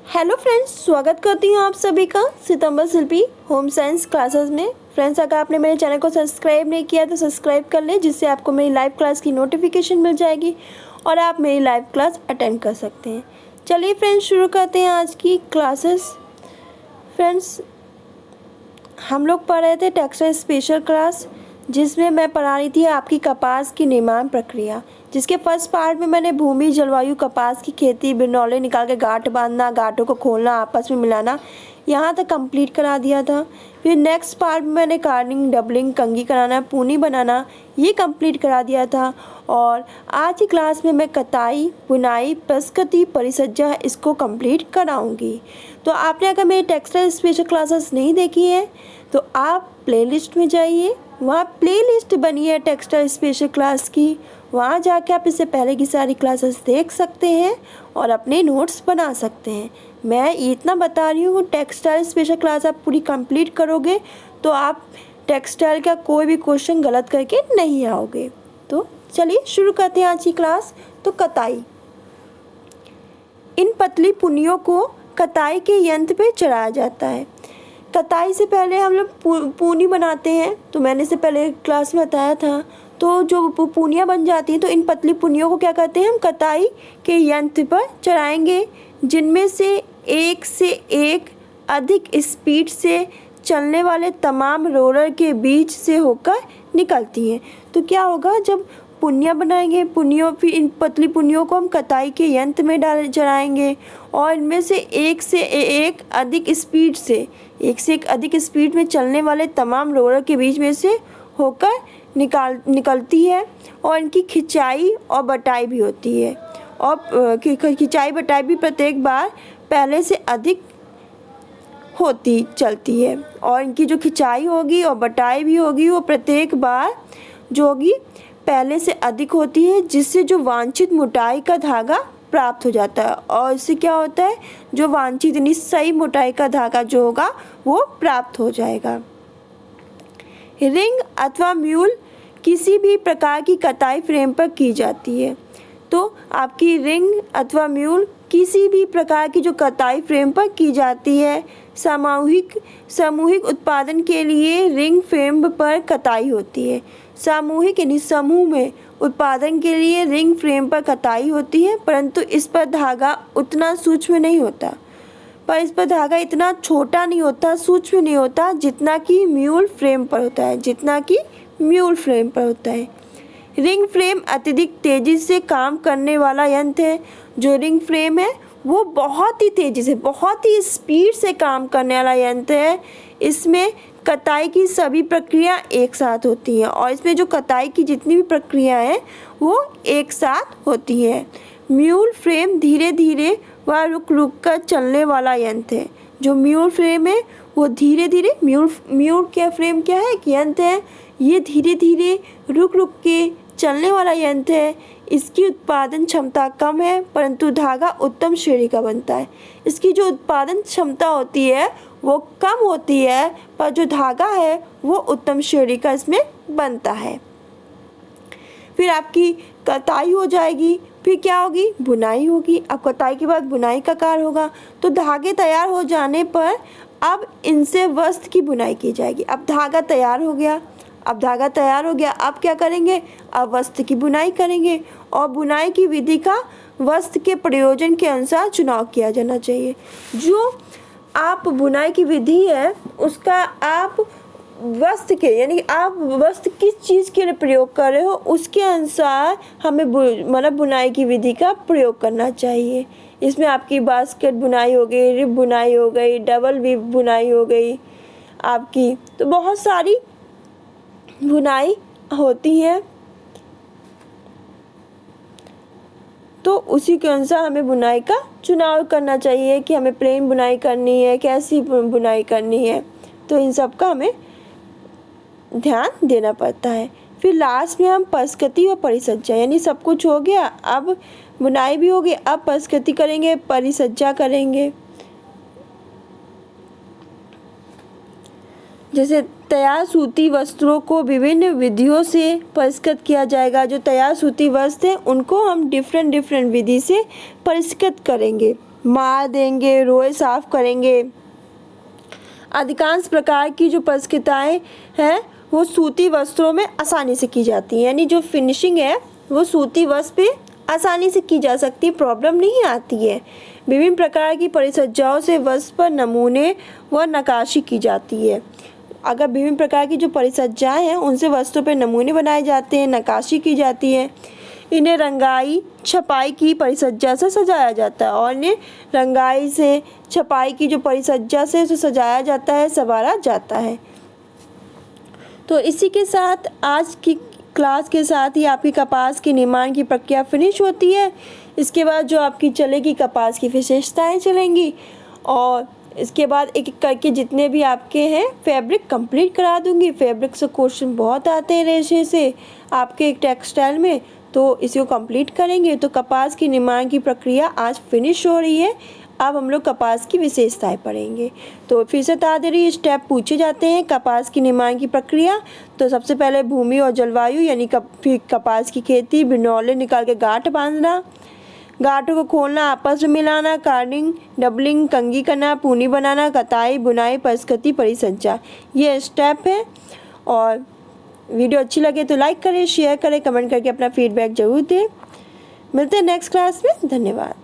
Hello friends, स्वागत करती हूँ आप सभी का सितंबर शिल्पी होम साइंस क्लासेस में। फ्रेंड्स, अगर आपने मेरे चैनल को सब्सक्राइब नहीं किया तो सब्सक्राइब कर लें, जिससे आपको मेरी लाइव क्लास की नोटिफिकेशन मिल जाएगी और आप मेरी लाइव क्लास अटेंड कर सकते हैं। चलिए फ्रेंड्स, शुरू करते हैं आज की क्लासेस। फ्रेंड्स, हम लोग पढ़ रहे थे टेक्सटाइल स्पेशल क्लास, जिसमें मैं पढ़ा रही थी आपकी कपास की निर्माण प्रक्रिया, जिसके फर्स्ट पार्ट में मैंने भूमि, जलवायु, कपास की खेती, बिनौले निकाल के गांठ बांधना, गांठों को खोलना, आपस में मिलाना, यहाँ तक कंप्लीट करा दिया था। फिर नेक्स्ट पार्ट में मैंने कार्डिंग, डबलिंग, कंघी कराना, पूनी बनाना, ये कंप्लीट करा दिया था। और आज की क्लास में मैं कताई, बुनाई, प्रस्कृति, परिसज्जा इसको कंप्लीट कराऊंगी। तो आपने अगर मेरी टेक्सटाइल स्पेशल क्लासेस नहीं देखी है तो आप प्लेलिस्ट में जाइए, वहाँ प्लेलिस्ट बनी है टेक्सटाइल स्पेशल क्लास की, वहाँ जाके आप इससे पहले की सारी क्लासेस देख सकते हैं और अपने नोट्स बना सकते हैं। मैं इतना बता रही हूँ, टेक्सटाइल स्पेशल क्लास आप पूरी कंप्लीट करोगे तो आप टेक्सटाइल का कोई भी क्वेश्चन गलत करके नहीं आओगे। तो चलिए शुरू करते हैं आज की क्लास। तो कताई, इन पतली पुनियों को कताई के यंत्र पे चढ़ाया जाता है। कताई से पहले हम लोग पूनी बनाते हैं, तो मैंने इससे पहले क्लास में बताया था। तो जो पूनियाँ बन जाती हैं तो इन पतली पुनियों को क्या करते हैं, हम कताई के यंत्र पर चढ़ाएंगे, जिनमें से एक अधिक स्पीड से चलने वाले तमाम रोलर के बीच से होकर निकलती हैं। तो क्या होगा, जब पुनियाँ बनाएंगे, फिर इन पतली पुनियों को हम कताई के यंत्र में चढ़ाएंगे और इनमें से एक से एक अधिक स्पीड में चलने वाले तमाम रोलर के बीच में से होकर निकलती है। और इनकी खिंचाई और बटाई भी होती है, और खिंचाई बटाई भी प्रत्येक बार पहले से अधिक चलती है। और इनकी जो खिंचाई होगी और बटाई भी होगी वो प्रत्येक बार जो होगी पहले से अधिक होती है, जिससे जो वांछित मोटाई का धागा प्राप्त हो जाता है। और इससे क्या होता है, जो वांछित यानी सही मोटाई का धागा जो होगा वो प्राप्त हो जाएगा। रिंग अथवा म्यूल किसी भी प्रकार की कताई फ्रेम पर की जाती है। तो आपकी रिंग अथवा म्यूल किसी भी प्रकार की जो कताई फ्रेम पर की जाती है। सामूहिक उत्पादन के लिए रिंग फ्रेम पर कताई होती है। सामूहिक यानी समूह में उत्पादन के लिए रिंग फ्रेम पर कताई होती है, परंतु इस पर धागा उतना सूक्ष्म नहीं होता, इतना छोटा नहीं होता, सूक्ष्म नहीं होता, जितना कि म्यूल फ्रेम पर होता है। रिंग फ्रेम अत्यधिक तेजी से काम करने वाला यंत्र है। जो रिंग फ्रेम है वो बहुत ही तेजी से, बहुत ही स्पीड से काम करने वाला यंत्र है। इसमें कताई की सभी प्रक्रिया एक साथ होती हैं, और इसमें जो कताई की जितनी भी प्रक्रिया है वो एक साथ होती हैं। म्यूल फ्रेम धीरे धीरे व रुक कर चलने वाला यंत्र है। जो म्यूल फ्रेम है वो धीरे धीरे, म्यूल क्या फ्रेम क्या है, यंत्र है, ये धीरे धीरे रुक के चलने वाला यंत्र है। इसकी उत्पादन क्षमता कम है, परंतु धागा उत्तम श्रेणी का बनता है। इसकी जो उत्पादन क्षमता होती है वो कम होती है, पर जो धागा है वो उत्तम श्रेणी का इसमें बनता है। फिर आपकी कताई हो जाएगी, फिर क्या होगी, बुनाई होगी। अब कताई के बाद बुनाई का कार्य होगा। तो धागे तैयार हो जाने पर अब इनसे वस्त्र की बुनाई की जाएगी। अब धागा तैयार हो गया, अब क्या करेंगे, अब वस्त्र की बुनाई करेंगे। और बुनाई की विधि का वस्त्र के प्रयोजन के अनुसार चुनाव किया जाना चाहिए। जो आप बुनाई की विधि है उसका आप वस्त्र के, यानी आप वस्त्र किस चीज़ के लिए प्रयोग कर रहे हो उसके अनुसार हमें मतलब बुनाई की विधि का प्रयोग करना चाहिए। इसमें आपकी बास्केट बुनाई हो गई, रिब बुनाई हो गई, डबल वीव बुनाई हो गई आपकी, तो बहुत सारी बुनाई होती है। तो उसी के अनुसार हमें बुनाई का चुनाव करना चाहिए कि हमें प्लेन बुनाई करनी है, कैसी बुनाई करनी है। तो इन सब का हमें ध्यान देना पड़ता है। फिर लास्ट में हम प्रस्कृति और परिसज्जा, यानी सब कुछ हो गया, अब बुनाई भी हो गई, अब प्रस्कृति करेंगे, परिसज्जा करेंगे। जैसे तैयार सूती वस्त्रों को विभिन्न विधियों से परिष्कृत किया जाएगा। जो तैयार सूती वस्त्र हैं उनको हम डिफरेंट विधि से परिष्कृत करेंगे। मार देंगे, रोए साफ करेंगे। अधिकांश प्रकार की जो प्रक्रियाएं हैं वो सूती वस्त्रों में आसानी से की जाती है, यानी जो फिनिशिंग है वो सूती वस्त्र पे आसानी से की जा सकती है, प्रॉब्लम नहीं आती है। विभिन्न प्रकार की परिसज्जाओं से वस्त्र पर नमूने व नक्काशी की जाती है। अगर विभिन्न प्रकार की जो परिसज्जाएं हैं उनसे वस्त्रों पर नमूने बनाए जाते हैं, नक्काशी की जाती है। इन्हें रंगाई छपाई की परिसज्जा से सजाया जाता है और इन्हें रंगाई से छपाई की जो परिसज्जा से उसे सजाया जाता है, संवारा जाता है। तो इसी के साथ आज की क्लास के साथ ही आपकी कपास की निर्माण की प्रक्रिया फिनिश होती है। इसके बाद जो आपकी चलेगी कपास की विशेषताएं चलेंगी और इसके बाद एक एक करके जितने भी आपके हैं फैब्रिक कंप्लीट करा दूंगी। फैब्रिक से क्वेश्चन बहुत आते हैं रेशे से आपके एक टेक्सटाइल में, तो इसी को कंप्लीट करेंगे। तो कपास की निर्माण की प्रक्रिया आज फिनिश हो रही है। अब हम लोग कपास की विशेषताएं पढ़ेंगे। तो फिर से बता दे रही है, स्टेप पूछे जाते हैं कपास की निर्माण की प्रक्रिया। तो सबसे पहले भूमि और जलवायु यानी फिर कपास की खेती, बिनौले निकाल के गांठ बांधना, गांठों को खोलना, आपस में मिलाना, कार्डिंग, डबलिंग, कंघी करना, पूनी बनाना, कताई, बुनाई, परिस्कृति, परिसज्जा, ये स्टेप है। और वीडियो अच्छी लगे तो लाइक करें, शेयर करें, कमेंट करके अपना फीडबैक जरूर दें। मिलते हैं नेक्स्ट क्लास में। धन्यवाद।